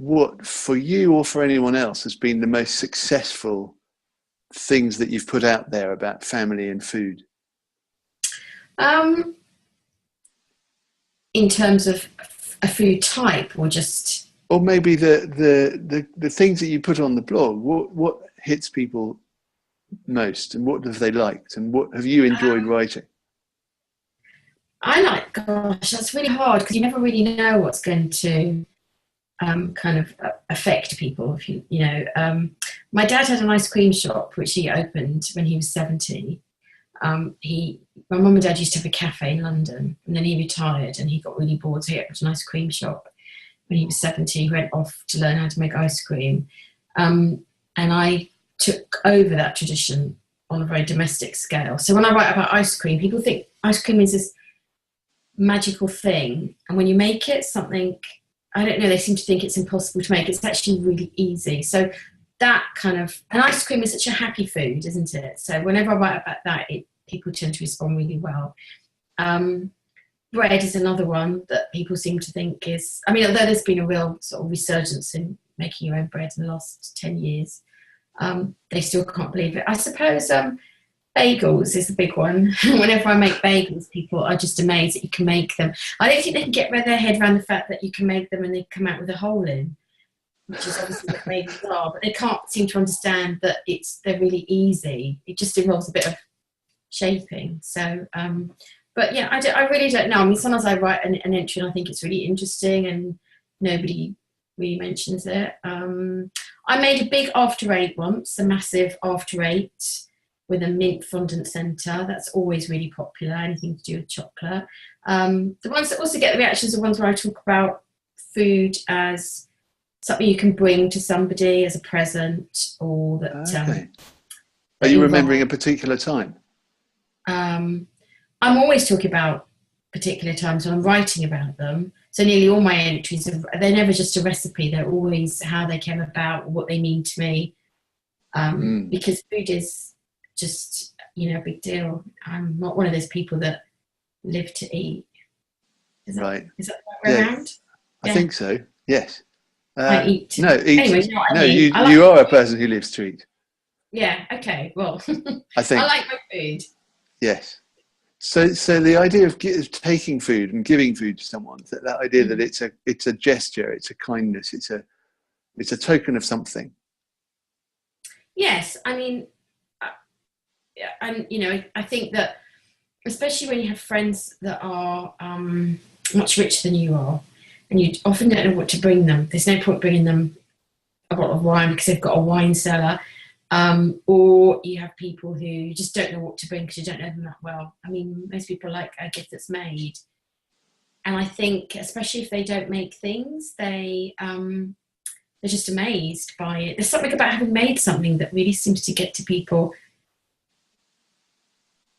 what for you or for anyone else has been the most successful things that you've put out there about family and food? In terms of a food type, or just... Or maybe the things that you put on the blog, what hits people most, and what have they liked, and what have you enjoyed writing? Gosh, that's really hard, because you never really know what's going to kind of affect people. If you know, my dad had an ice cream shop which he opened when he was 70. My mum and dad used to have a cafe in London, and then he retired and he got really bored, so he opened an ice cream shop. When he was 70, he went off to learn how to make ice cream, and I took over that tradition on a very domestic scale. So when I write about ice cream, people think ice cream is this magical thing, and when you make it, something, I don't know, they seem to think it's impossible to make. It's actually really easy. So that kind of, and ice cream is such a happy food, isn't it? So whenever I write about that, people tend to respond really well. Bread is another one that people seem to think is, I mean, although there's been a real sort of resurgence in making your own bread in the last 10 years, they still can't believe it. I suppose bagels is a big one. Whenever I make bagels, people are just amazed that you can make them. I don't think they can get their head around the fact that you can make them and they come out with a hole in, which is obviously what bagels are, but they can't seem to understand that they're really easy. It just involves a bit of shaping. So, but yeah, I really don't know. I mean, sometimes I write an entry and I think it's really interesting and nobody really mentions it. I made a big after eight once, a massive after eight with a mint fondant centre. That's always really popular, anything to do with chocolate. The ones that also get the reactions are ones where I talk about food as something you can bring to somebody as a present, or that... Okay. Are you remembering a particular time? I'm always talking about particular times when I'm writing about them. So nearly all my entries, they're never just a recipe. They're always how they came about, what they mean to me. Because food is just, a big deal. I'm not one of those people that live to eat. Is that the right way around? I think so, yes. I eat. No, eat. Anyway, you know what I mean. You are a person who lives to eat. Yeah, okay, well, I think. I like my food. Yes. So the idea of taking food and giving food to someone, that idea that it's a gesture, it's a kindness, it's a token of something. Yes, I mean, I think that especially when you have friends that are much richer than you are, and you often don't know what to bring them. There's no point bringing them a bottle of wine because they've got a wine cellar. Or you have people who just don't know what to bring because you don't know them that well. I mean, most people like a gift that's made. And I think, especially if they don't make things, they're just amazed by it. There's something about having made something that really seems to get to people.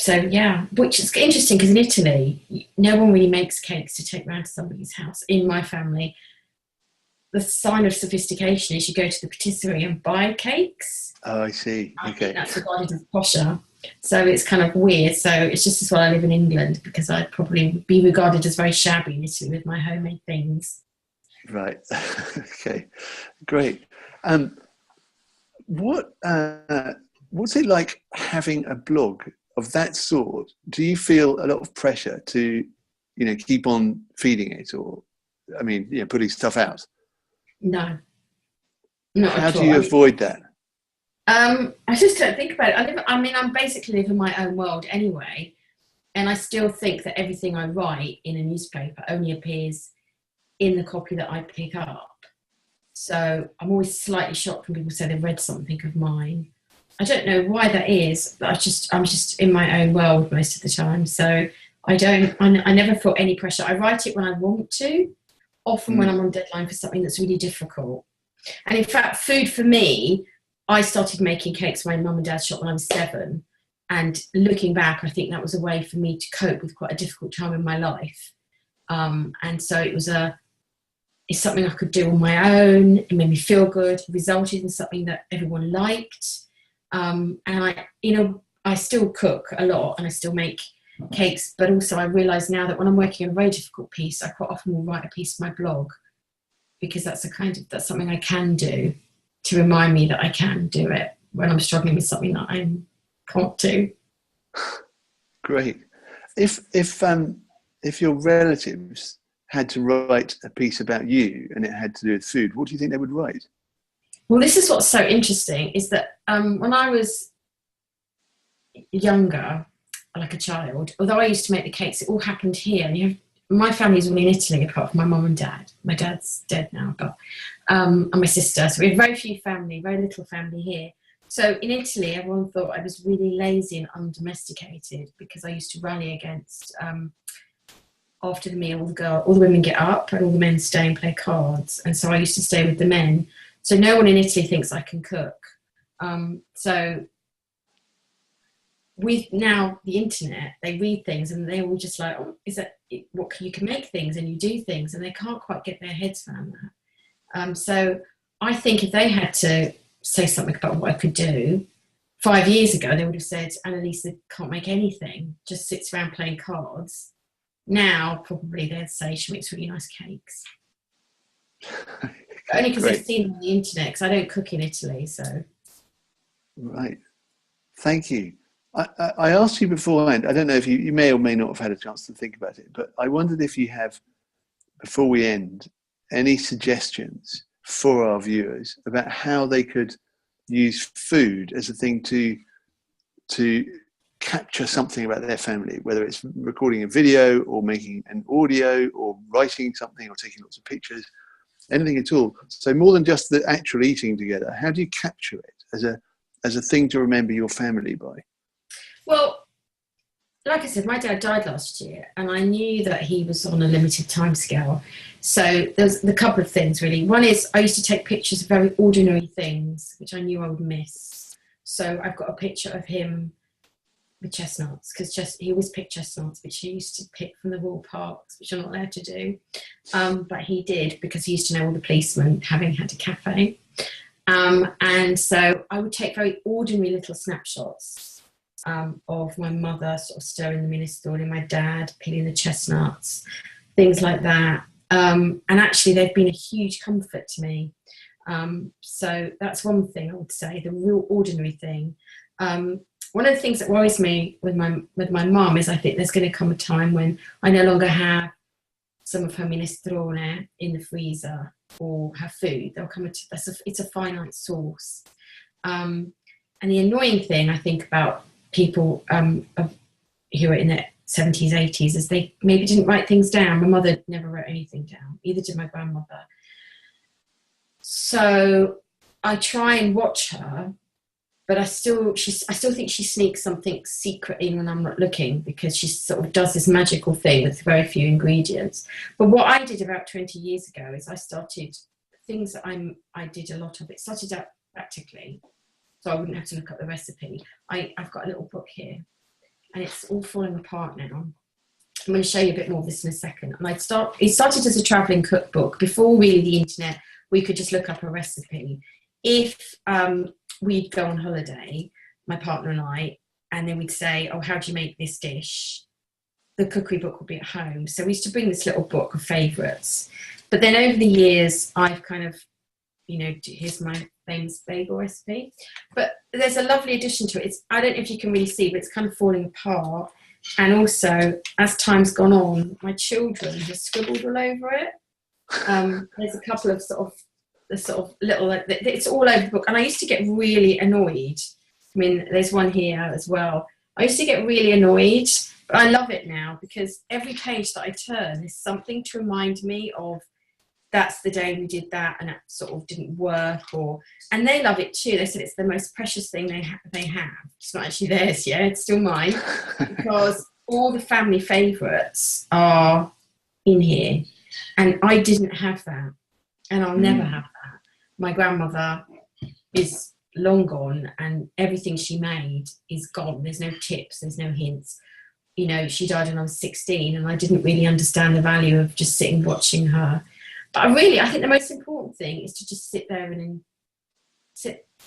So, yeah, which is interesting because in Italy, no one really makes cakes to take round to somebody's house. In my family, the sign of sophistication is you go to the patisserie and buy cakes. Oh, I see. Okay. I think that's regarded as posher. So it's kind of weird. So it's just as well I live in England, because I'd probably be regarded as very shabby in Italy with my homemade things. Right. Okay. Great. What's it like having a blog of that sort? Do you feel a lot of pressure to, keep on feeding it, or, putting stuff out? No. Not at all. How do you avoid that? I just don't think about it. I'm basically live in my own world anyway, and I still think that everything I write in a newspaper only appears in the copy that I pick up. So I'm always slightly shocked when people say they've read something of mine. I don't know why that is, but I'm just in my own world most of the time. So I never feel any pressure. I write it when I want to, often when I'm on deadline for something that's really difficult. And in fact, food for me, I started making cakes in my mum and dad's shop when I was 7. And looking back, I think that was a way for me to cope with quite a difficult time in my life. And so it's something I could do on my own. It made me feel good. It resulted in something that everyone liked. And I still cook a lot and I still make cakes, but also I realise now that when I'm working on a very difficult piece, I quite often will write a piece for my blog. because that's something I can do to remind me that I can do it when I'm struggling with something that I can't do. Great. If your relatives had to write a piece about you and it had to do with food, what do you think they would write? Well, this is what's so interesting, is that when I was younger, like a child, although I used to make the cakes, it all happened here. And my family's all in Italy, apart from my mum and dad. My dad's dead now, but and my sister. So we have very little family here. So in Italy, everyone thought I was really lazy and undomesticated because I used to rally against, after the meal, all the women get up and all the men stay and play cards. And so I used to stay with the men. So no one in Italy thinks I can cook. So with now the internet, they read things and they're all just like, oh, you can make things and you do things, and they can't quite get their heads around that. So I think if they had to say something about what I could do 5 years ago, they would have said, Annalisa can't make anything, just sits around playing cards. Now probably they'd say she makes really nice cakes. Only because they've seen them on the internet, because I don't cook in Italy. So right, thank you. I asked you beforehand, I don't know if you may or may not have had a chance to think about it, but I wondered if you have, before we end, any suggestions for our viewers about how they could use food as a thing to capture something about their family, whether it's recording a video or making an audio or writing something or taking lots of pictures, anything at all. So more than just the actual eating together, how do you capture it as a thing to remember your family by? Well, like I said, my dad died last year, and I knew that he was on a limited timescale. So there's a couple of things, really. One is I used to take pictures of very ordinary things, which I knew I would miss. So I've got a picture of him with chestnuts, because he always picked chestnuts, which he used to pick from the Royal Parks, which I'm not allowed to do. But he did, because he used to know all the policemen, having had a cafe. And so I would take very ordinary little snapshots of my mother sort of stirring the minestrone, and my dad peeling the chestnuts, things like that. And actually, they've been a huge comfort to me. So that's one thing I would say, the real ordinary thing. One of the things that worries me with my mum is I think there's going to come a time when I no longer have some of her minestrone in the freezer or her food. It's a finite source. And the annoying thing I think about people who are in their 70s, 80s, is they maybe didn't write things down. My mother never wrote anything down, either did my grandmother. So I try and watch her, but I still think she sneaks something secret in when I'm not looking, because she sort of does this magical thing with very few ingredients. But what I did about 20 years ago is I started things that I did a lot of. It started out practically, so I wouldn't have to look up the recipe. I've got a little book here, and it's all falling apart now. I'm going to show you a bit more of this in a second. And it started as a travelling cookbook. Before really the internet, we could just look up a recipe. If we'd go on holiday, my partner and I, and then we'd say, oh, how do you make this dish? The cookery book would be at home. So we used to bring this little book of favourites. But then over the years, I've kind of, here's my famous bagel recipe. But there's a lovely addition to it. I don't know if you can really see, but it's kind of falling apart. And also, as time's gone on, my children have scribbled all over it. There's a couple of sort of little, it's all over the book. And I used to get really annoyed. I mean, there's one here as well. I used to get really annoyed, but I love it now, because every page that I turn is something to remind me of, that's the day we did that and that sort of didn't work. And they love it too. They said it's the most precious thing they have. It's not actually theirs yet, it's still mine, because all the family favourites are in here. And I didn't have that, and I'll never have that. My grandmother is long gone, and everything she made is gone. There's no tips, there's no hints. She died when I was 16, and I didn't really understand the value of just sitting watching her. But I think the most important thing is to just sit there and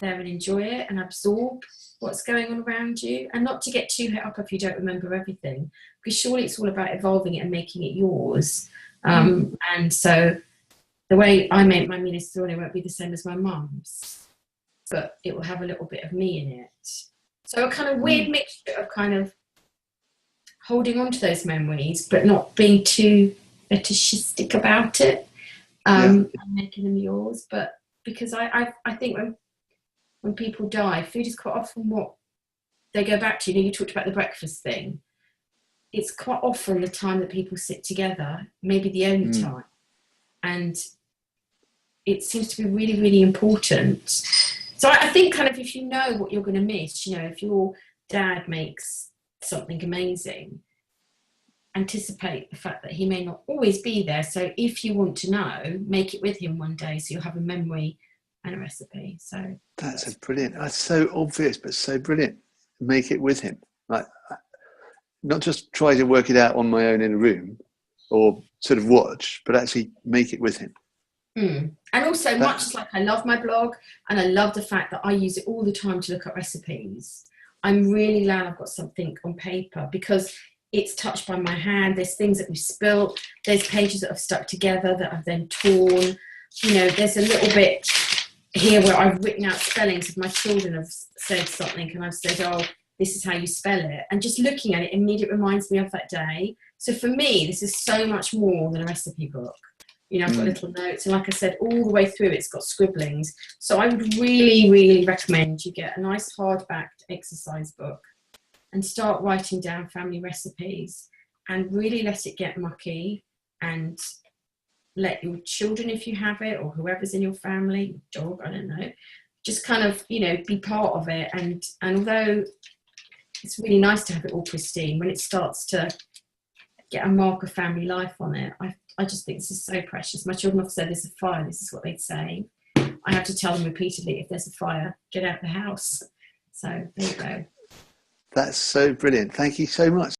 enjoy it and absorb what's going on around you, and not to get too hit up if you don't remember everything, because surely it's all about evolving it and making it yours. And so the way I make my minestrone won't be the same as my mum's, but it will have a little bit of me in it. So a kind of weird mixture of kind of holding on to those memories, but not being too fetishistic about it, and making them yours. But because I think when people die, food is quite often what they go back to. You know, you talked about the breakfast thing. It's quite often the time that people sit together, maybe the only time. And it seems to be really, really important. So I think kind of if you know what you're going to miss, you know, if your dad makes something amazing, anticipate the fact that he may not always be there. So if you want to know, make it with him one day so you'll have a memory and a recipe. So that's brilliant. That's so obvious, but so brilliant. Make it with him. Like, not just try to work it out on my own in a room or sort of watch, but actually make it with him. And also, much as like I love my blog and I love the fact that I use it all the time to look at recipes, I'm really glad I've got something on paper because it's touched by my hand. There's things that we've spilt. There's pages that have stuck together that I've then torn. You know, there's a little bit here where I've written out spellings if my children have said something and I've said, oh, this is how you spell it. And just looking at it immediately reminds me of that day. So for me, this is so much more than a recipe book. You know, I've got little notes. And like I said, all the way through it's got scribblings. So I would really, really recommend you get a nice hardbacked exercise book and start writing down family recipes and really let it get mucky and let your children, if you have it, or whoever's in your family, dog, I don't know, just kind of, you know, be part of it. And although it's really nice to have it all pristine, when it starts to get a mark of family life on it, I just think this is so precious. My children have said there's a fire, this is what they'd say. I have to tell them repeatedly, if there's a fire, get out the house. So there you go. That's so brilliant. Thank you so much.